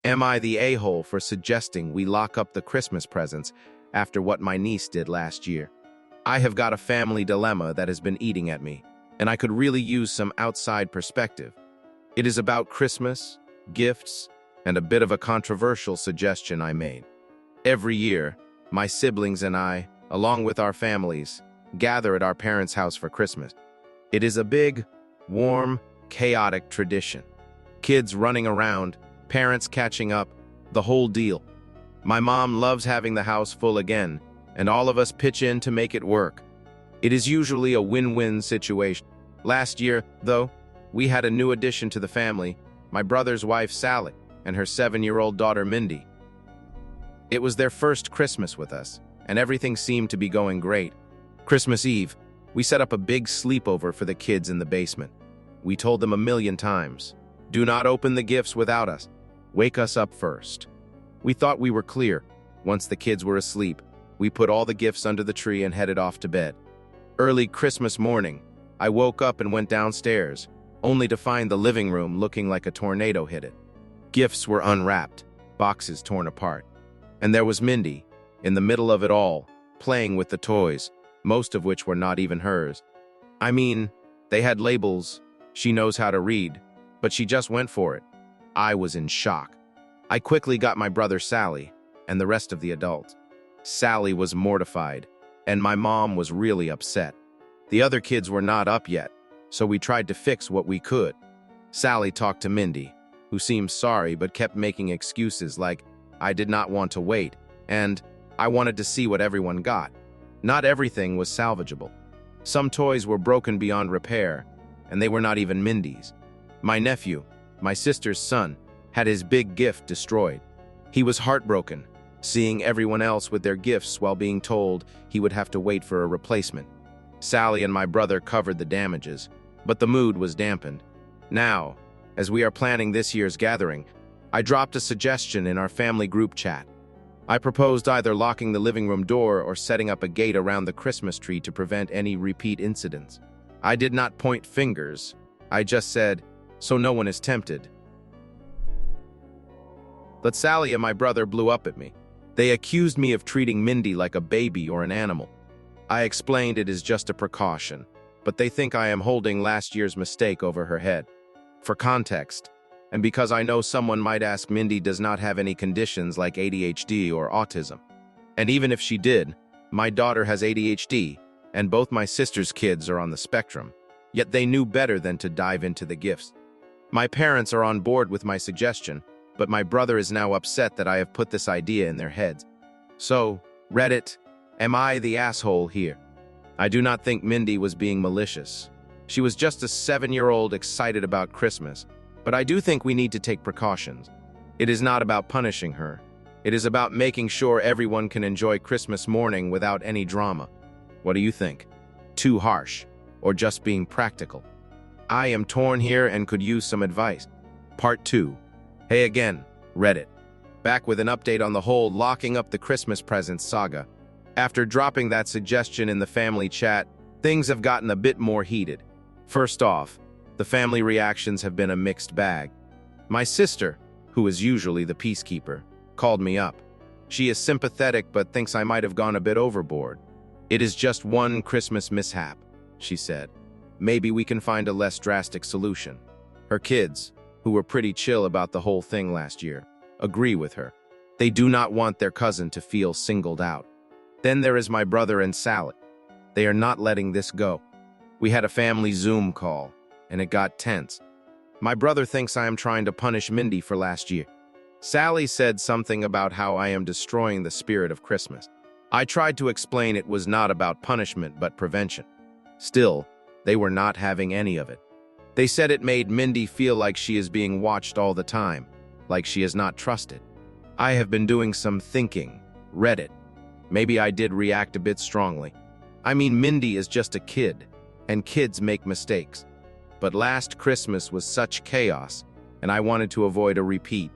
Am I the a-hole for suggesting we lock up the Christmas presents after what my niece did last year? I have got a family dilemma that has been eating at me, and I could really use some outside perspective. It is about Christmas, gifts, and a bit of a controversial suggestion I made. Every year, my siblings and I, along with our families, gather at our parents' house for Christmas. It is a big, warm, chaotic tradition. Kids running around, parents catching up, the whole deal. My mom loves having the house full again, and all of us pitch in to make it work. It is usually a win-win situation. Last year, though, we had a new addition to the family, my brother's wife Sally and her 7-year-old daughter Mindy. It was their first Christmas with us, and everything seemed to be going great. Christmas Eve, we set up a big sleepover for the kids in the basement. We told them 1,000,000 times, "Do not open the gifts without us. Wake us up first." We thought we were clear. Once the kids were asleep, we put all the gifts under the tree and headed off to bed. Early Christmas morning, I woke up and went downstairs, only to find the living room looking like a tornado hit it. Gifts were unwrapped, boxes torn apart. And there was Mindy, in the middle of it all, playing with the toys, most of which were not even hers. I mean, they had labels, she knows how to read, but she just went for it. I was in shock. I quickly got my brother Sally and the rest of the adults. Sally was mortified, and my mom was really upset. The other kids were not up yet, so we tried to fix what we could. Sally talked to Mindy, who seemed sorry but kept making excuses like, "I did not want to wait," and "I wanted to see what everyone got." Not everything was salvageable. Some toys were broken beyond repair, and they were not even Mindy's. My nephew, my sister's son, had his big gift destroyed. He was heartbroken, seeing everyone else with their gifts while being told he would have to wait for a replacement. Sally and my brother covered the damages, but the mood was dampened. Now, as we are planning this year's gathering, I dropped a suggestion in our family group chat. I proposed either locking the living room door or setting up a gate around the Christmas tree to prevent any repeat incidents. I did not point fingers. I just said, "So no one is tempted." But Sally and my brother blew up at me. They accused me of treating Mindy like a baby or an animal. I explained it is just a precaution, but they think I am holding last year's mistake over her head. For context, and because I know someone might ask, Mindy does not have any conditions like ADHD or autism. And even if she did, my daughter has ADHD, and both my sister's kids are on the spectrum. Yet they knew better than to dive into the gifts. My parents are on board with my suggestion, but my brother is now upset that I have put this idea in their heads. So, Reddit, am I the asshole here? I do not think Mindy was being malicious. She was just a 7-year-old excited about Christmas, but I do think we need to take precautions. It is not about punishing her. It is about making sure everyone can enjoy Christmas morning without any drama. What do you think? Too harsh, or just being practical? I am torn here and could use some advice. Part 2. Hey again, Reddit. Back with an update on the whole locking up the Christmas presents saga. After dropping that suggestion in the family chat, things have gotten a bit more heated. First off, the family reactions have been a mixed bag. My sister, who is usually the peacekeeper, called me up. She is sympathetic but thinks I might have gone a bit overboard. "It is just one Christmas mishap," she said. "Maybe we can find a less drastic solution." Her kids, who were pretty chill about the whole thing last year, agree with her. They do not want their cousin to feel singled out. Then there is my brother and Sally. They are not letting this go. We had a family Zoom call, and it got tense. My brother thinks I am trying to punish Mindy for last year. Sally said something about how I am destroying the spirit of Christmas. I tried to explain it was not about punishment but prevention. Still, they were not having any of it. They said it made Mindy feel like she is being watched all the time, like she is not trusted. I have been doing some thinking. Reddit. Maybe I did react a bit strongly. I mean, Mindy is just a kid, and kids make mistakes. But last Christmas was such chaos, and I wanted to avoid a repeat.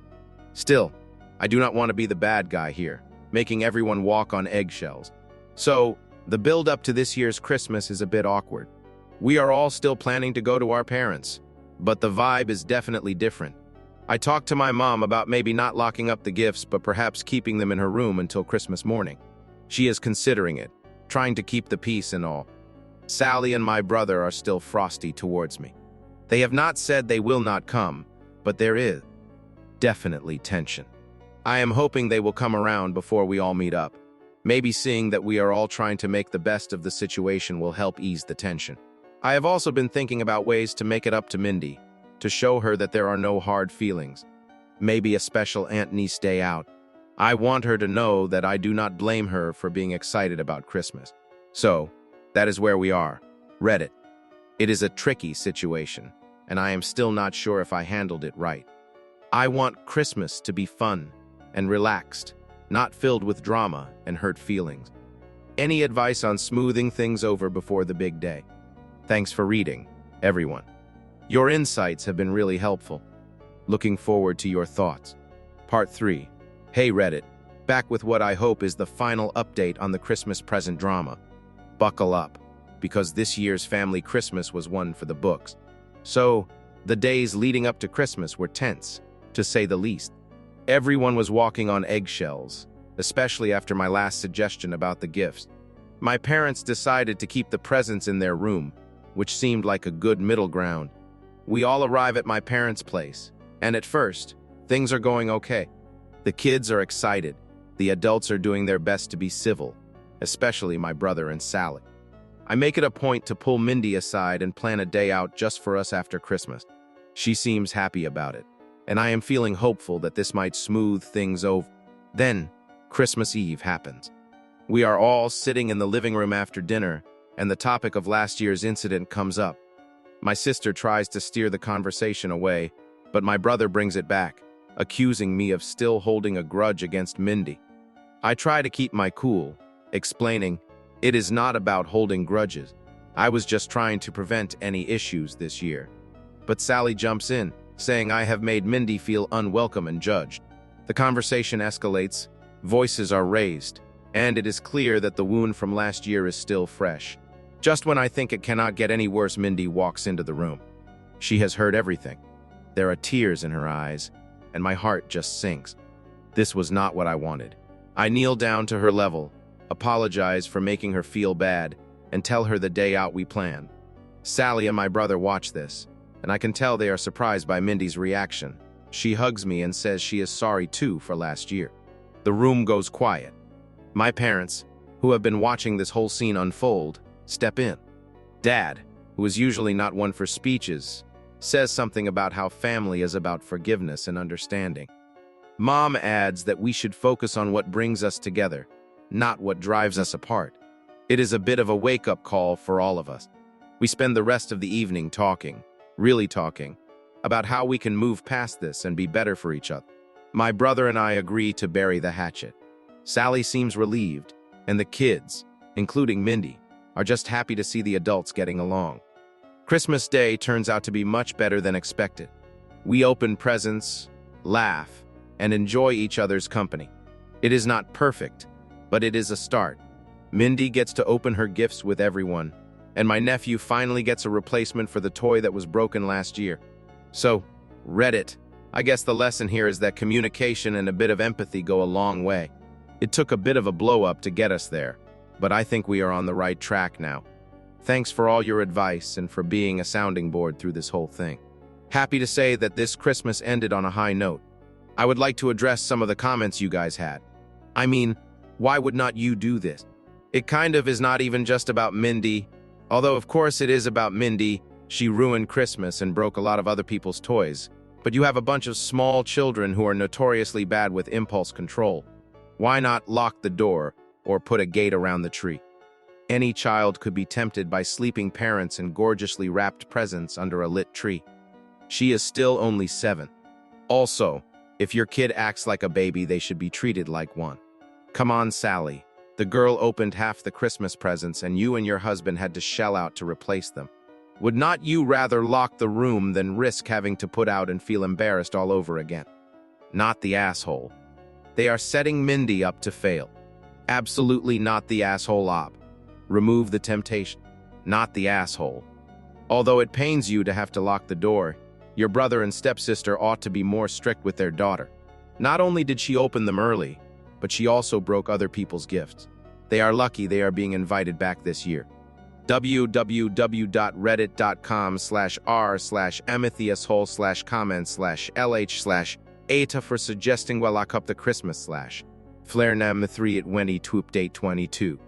Still, I do not want to be the bad guy here, making everyone walk on eggshells. So, the build-up to this year's Christmas is a bit awkward. We are all still planning to go to our parents, but the vibe is definitely different. I talked to my mom about maybe not locking up the gifts, but perhaps keeping them in her room until Christmas morning. She is considering it, trying to keep the peace and all. Sally and my brother are still frosty towards me. They have not said they will not come, but there is definitely tension. I am hoping they will come around before we all meet up. Maybe seeing that we are all trying to make the best of the situation will help ease the tension. I have also been thinking about ways to make it up to Mindy, to show her that there are no hard feelings. Maybe a special aunt-niece day out. I want her to know that I do not blame her for being excited about Christmas. So, that is where we are. Reddit. It is a tricky situation, and I am still not sure if I handled it right. I want Christmas to be fun and relaxed, not filled with drama and hurt feelings. Any advice on smoothing things over before the big day? Thanks for reading, everyone. Your insights have been really helpful. Looking forward to your thoughts. Part 3. Hey Reddit, back with what I hope is the final update on the Christmas present drama. Buckle up, because this year's family Christmas was one for the books. So, the days leading up to Christmas were tense, to say the least. Everyone was walking on eggshells, especially after my last suggestion about the gifts. My parents decided to keep the presents in their room, which seemed like a good middle ground. We all arrive at my parents' place, and at first, things are going okay. The kids are excited. The adults are doing their best to be civil, especially my brother and Sally. I make it a point to pull Mindy aside and plan a day out just for us after Christmas. She seems happy about it, and I am feeling hopeful that this might smooth things over. Then, Christmas Eve happens. We are all sitting in the living room after dinner, and the topic of last year's incident comes up. My sister tries to steer the conversation away, but my brother brings it back, accusing me of still holding a grudge against Mindy. I try to keep my cool, explaining, it is not about holding grudges. I was just trying to prevent any issues this year. But Sally jumps in, saying I have made Mindy feel unwelcome and judged. The conversation escalates, voices are raised, and it is clear that the wound from last year is still fresh. Just when I think it cannot get any worse, Mindy walks into the room. She has heard everything. There are tears in her eyes, and my heart just sinks. This was not what I wanted. I kneel down to her level, apologize for making her feel bad, and tell her the day out we planned. Sally and my brother watch this, and I can tell they are surprised by Mindy's reaction. She hugs me and says she is sorry too for last year. The room goes quiet. My parents, who have been watching this whole scene unfold, step in. Dad, who is usually not one for speeches, says something about how family is about forgiveness and understanding. Mom adds that we should focus on what brings us together, not what drives us apart. It is a bit of a wake-up call for all of us. We spend the rest of the evening talking, really talking, about how we can move past this and be better for each other. My brother and I agree to bury the hatchet. Sally seems relieved, and the kids, including Mindy, are just happy to see the adults getting along. Christmas Day turns out to be much better than expected. We open presents, laugh, and enjoy each other's company. It is not perfect, but it is a start. Mindy gets to open her gifts with everyone, and my nephew finally gets a replacement for the toy that was broken last year. So, Reddit, I guess the lesson here is that communication and a bit of empathy go a long way. It took a bit of a blow-up to get us there, but I think we are on the right track now. Thanks for all your advice and for being a sounding board through this whole thing. Happy to say that this Christmas ended on a high note. I would like to address some of the comments you guys had. I mean, why would not you do this? It kind of is not even just about Mindy, although of course it is about Mindy. She ruined Christmas and broke a lot of other people's toys. But you have a bunch of small children who are notoriously bad with impulse control. Why not lock the door or put a gate around the tree? Any child could be tempted by sleeping parents and gorgeously wrapped presents under a lit tree. She is still only 7. Also, if your kid acts like a baby, they should be treated like one. Come on, Sally. The girl opened half the Christmas presents and you and your husband had to shell out to replace them. Would not you rather lock the room than risk having to put out and feel embarrassed all over again? Not the asshole. They are setting Mindy up to fail. Absolutely not the asshole op. Remove the temptation. Not the asshole. Although it pains you to have to lock the door, Your brother and stepsister ought to be more strict with their daughter. Not only did she open them early, but she also broke other people's gifts. They are lucky they are being invited back this year. www.reddit.com/r/amethyashole/comments/lh/eta for suggesting lock up the Christmas / Flair nam 3 at Wendy Twoop Date 22.